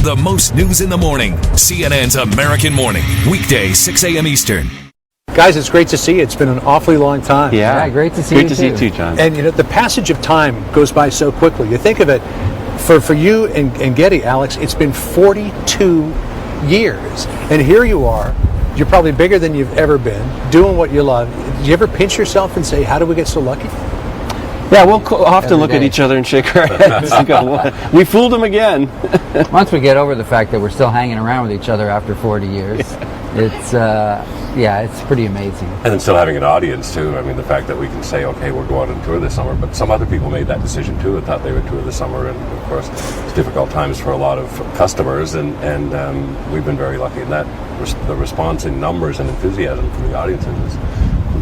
The most news in the morning. CNN's American Morning. Weekday, 6 a.m. Eastern. Guys, it's great to see you. It's been an awfully long time. Yeah, great to see you. Great to see you too, John. And the passage of time goes by so quickly. You think of it, for you and Getty, Alex, it's been 42 years. And here you are. You're probably bigger than you've ever been, doing what you love. Do you ever pinch yourself and say, how do we get so lucky? Yeah, we'll often look at each other and shake our heads and go, we fooled them again. Once we get over the fact that we're still hanging around with each other after 40 years, it's pretty amazing. And then still having an audience, too. I mean, the fact that we can say, okay, we'll go out on tour this summer, but some other people made that decision, too, and thought they would tour this summer. And, of course, it's difficult times for a lot of customers, and we've been very lucky in that. The response in numbers and enthusiasm from the audiences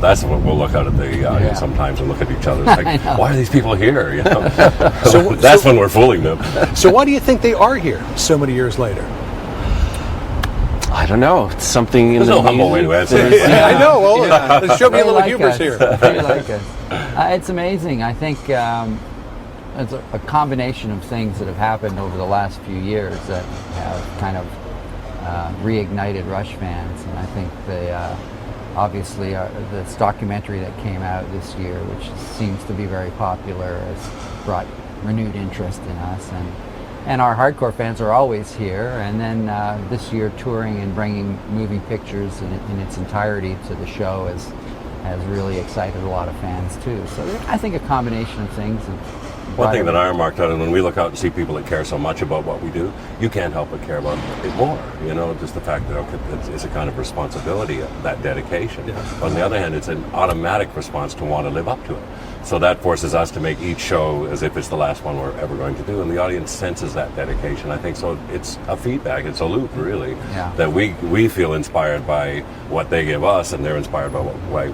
that's what we'll look out at the audience sometimes and look at each other. It's like, why are these people here? You know? so that's when we're fooling them. So why do you think they are here so many years later? I don't know. It's something in There's no humble way to answer it. I know. Well, show me a little humor here. They like us. It's amazing. I think it's a combination of things that have happened over the last few years that have kind of reignited Rush fans, and I think obviously this documentary that came out this year, which seems to be very popular, has brought renewed interest in us, and our hardcore fans are always here, and then this year touring and bringing moving pictures in its entirety to the show has really excited a lot of fans too. So I think a combination of things. One thing that I remarked on, and when we look out and see people that care so much about what we do, you can't help but care about it more. You know, just the fact that it's a kind of responsibility, that dedication. Yeah. But on the other hand, it's an automatic response to want to live up to it. So that forces us to make each show as if it's the last one we're ever going to do, and the audience senses that dedication. I think so. It's a feedback. It's a loop, really, that we feel inspired by what they give us, and they're inspired by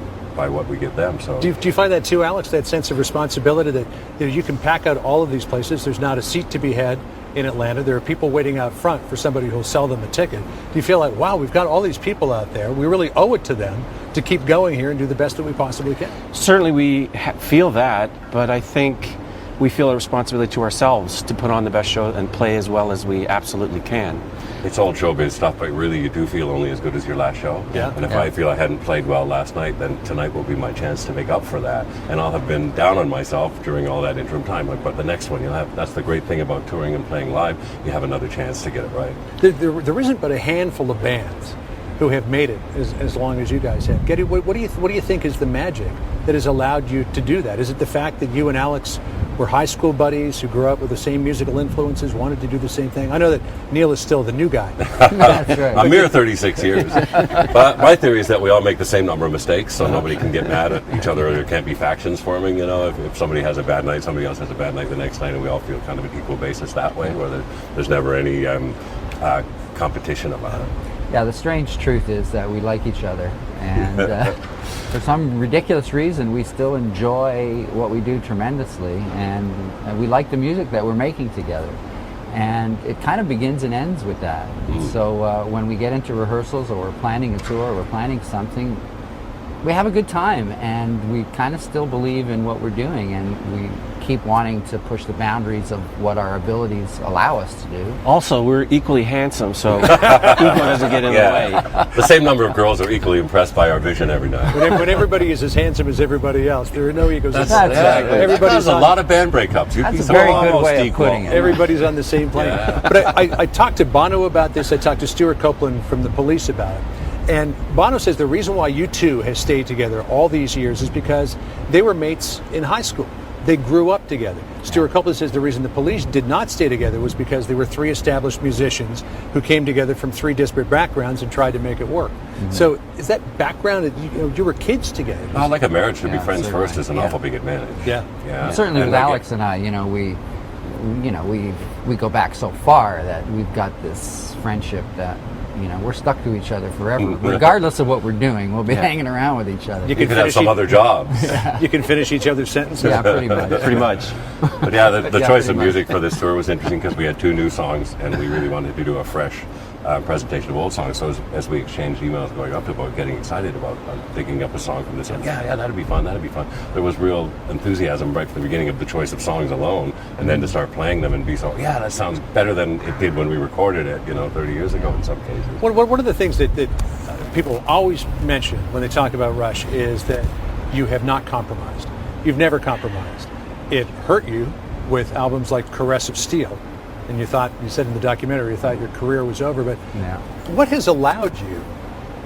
what we give them. So do you find that too, Alex, that sense of responsibility that you can pack out all of these places, there's not a seat to be had in Atlanta, there are people waiting out front for somebody who'll sell them a ticket. Do you feel like, wow, we've got all these people out there, we really owe it to them to keep going here and do the best that we possibly can? Certainly we feel that, but I think we feel a responsibility to ourselves to put on the best show and play as well as we absolutely can. It's old showbiz stuff, but really you do feel only as good as your last show. Yeah. And if I feel I hadn't played well last night, then tonight will be my chance to make up for that. And I'll have been down on myself during all that interim time. But the next one, that's the great thing about touring and playing live, you have another chance to get it right. There isn't but a handful of bands who have made it as long as you guys have. Getty, what do you think is the magic that has allowed you to do that? Is it the fact that you and Alex were high school buddies who grew up with the same musical influences, wanted to do the same thing? I know that Neil is still the new guy. That's right. A mere 36 years. But my theory is that we all make the same number of mistakes, so nobody can get mad at each other. There can't be factions forming. You know, if somebody has a bad night, somebody else has a bad night the next night, and we all feel kind of an equal basis that way, where there's never any competition about it. Yeah, the strange truth is that we like each other, and for some ridiculous reason, we still enjoy what we do tremendously, and we like the music that we're making together. And it kind of begins and ends with that. So when we get into rehearsals, or we're planning a tour, or we're planning something, we have a good time, and we kind of still believe in what we're doing, and we keep wanting to push the boundaries of what our abilities allow us to do. Also, we're equally handsome, so ego doesn't get in the way. The same number of girls are equally impressed by our vision every night. When everybody is as handsome as everybody else, there are no egos. That's exactly. Everybody's a lot of band breakups. That's a very good way of putting it. Everybody's on the same plane. Yeah. But I talked to Bono about this. I talked to Stuart Copeland from the Police about it. And Bono says the reason why U2 has stayed together all these years is because they were mates in high school. They grew up together. Stuart Copeland says the reason the Police did not stay together was because they were three established musicians who came together from three disparate backgrounds and tried to make it work. Mm-hmm. So is that background, you were kids together? Well, like a marriage, to be friends first is an awful big advantage. Yeah. Certainly with Alex and I, we go back so far that we've got this friendship that we're stuck to each other forever. Regardless of what we're doing, we'll be hanging around with each other. You can have some other jobs. You can finish each other's sentences. Yeah, pretty much. But the choice of music for this tour was interesting because we had two new songs, and we really wanted to do a fresh presentation of old songs. So as we exchanged emails going up about getting excited about picking up a song from this, that'd be fun. There was real enthusiasm right from the beginning of the choice of songs alone, and then to start playing them and be so, God, that sounds better than it did when we recorded it, 30 years ago in some cases. One of the things that people always mention when they talk about Rush is that you have not compromised. You've never compromised. It hurt you with albums like Caress of Steel, and you said in the documentary, you thought your career was over, but what has allowed you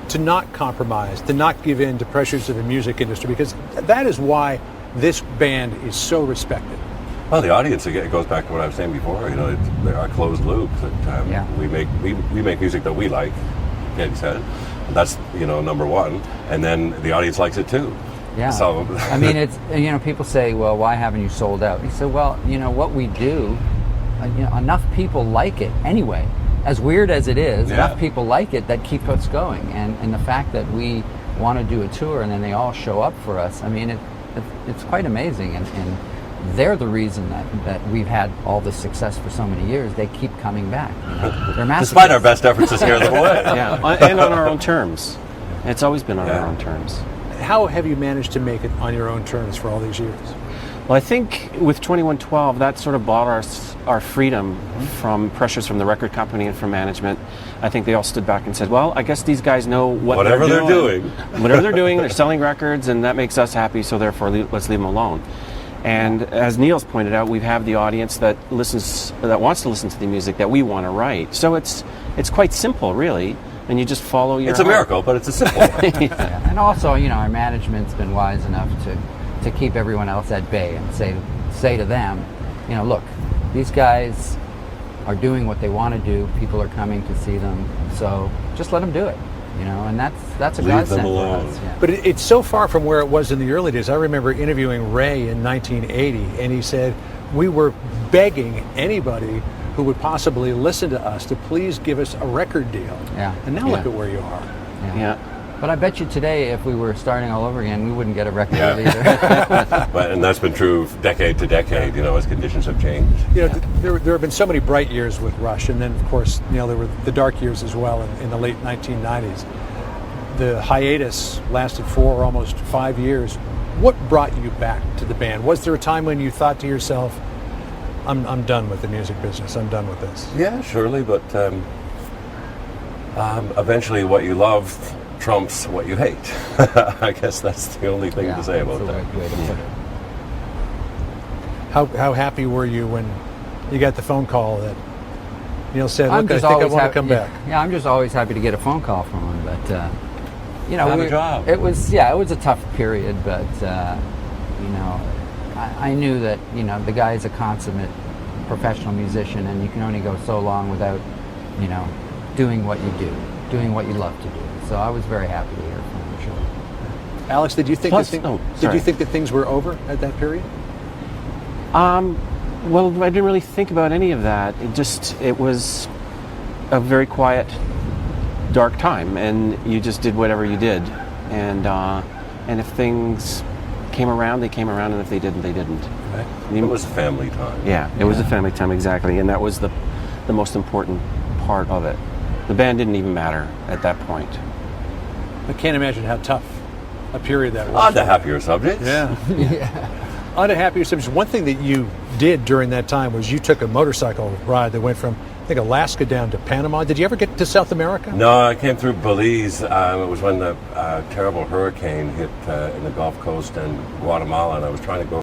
to not compromise, to not give in to pressures of the music industry? Because that is why this band is so respected. Well, the audience, again, it goes back to what I was saying before. They're a closed loop. That we make music that we like. Getting said, that's number one, and then the audience likes it too. Yeah. So I mean, it's people say, well, why haven't you sold out? He said, well, what we do, enough people like it anyway. As weird as it is, enough people like it that keep us going, and the fact that we want to do a tour and then they all show up for us. I mean, it's quite amazing, and they're the reason that we've had all this success for so many years. They keep coming back. They're massive. Despite our best efforts to scare them away. Yeah, and on our own terms. It's always been on our own terms. How have you managed to make it on your own terms for all these years? Well, I think with 2112, that sort of bought our freedom from pressures from the record company and from management. I think they all stood back and said, well, I guess these guys know whatever they're doing. Whatever they're doing, they're selling records, and that makes us happy, so therefore let's leave them alone. And as Neil's pointed out, we have the audience that wants to listen to the music that we want to write. So it's quite simple, really, and you just follow your It's a miracle, but it's a simple one. Yeah. And also, our management's been wise enough to keep everyone else at bay and say to them, look, these guys are doing what they want to do. People are coming to see them, so just let them do it. And that's a Leave godsend them for alone. us. Yeah. But it's so far from where it was in the early days. I remember interviewing Ray in 1980, and he said, we were begging anybody who would possibly listen to us to please give us a record deal. Yeah. And now look at where you are. Yeah. But I bet you today, if we were starting all over again, we wouldn't get a record deal either. And that's been true decade to decade, as conditions have changed. There have been so many bright years with Rush, and then, of course, there were the dark years as well in the late 1990s. The hiatus lasted for almost 5 years. What brought you back to the band? Was there a time when you thought to yourself, I'm done with the music business, I'm done with this? Yeah, surely, but eventually what you love trumps what you hate. I guess that's the only thing to say about that's the that. right way to put it. How happy were you when you got the phone call that Neil said, I'm look, I just think I always want to happy- come back? Yeah, I'm just always happy to get a phone call from him. But Have a job. It was a tough period, but I knew that the guy is a consummate professional musician, and you can only go so long without doing what you do, doing what you love to do. So I was very happy to hear from him. Sure. Alex, did you think Plus- did sorry. you think that things were over at that period? Well, I didn't really think about any of that. It was a very quiet, dark time, and you just did whatever you did. And if things came around, they came around, and if they didn't, they didn't. It was family time. Yeah, it was a family time, exactly, and that was the most important part of it. The band didn't even matter at that point. I can't imagine how tough a period that was. On to happier subjects. Yeah. On to happier subjects. One thing that you did during that time was you took a motorcycle ride that went from, I think, Alaska down to Panama. Did you ever get to South America? No, I came through Belize. It was when the terrible hurricane hit in the Gulf Coast and Guatemala, and I was trying to go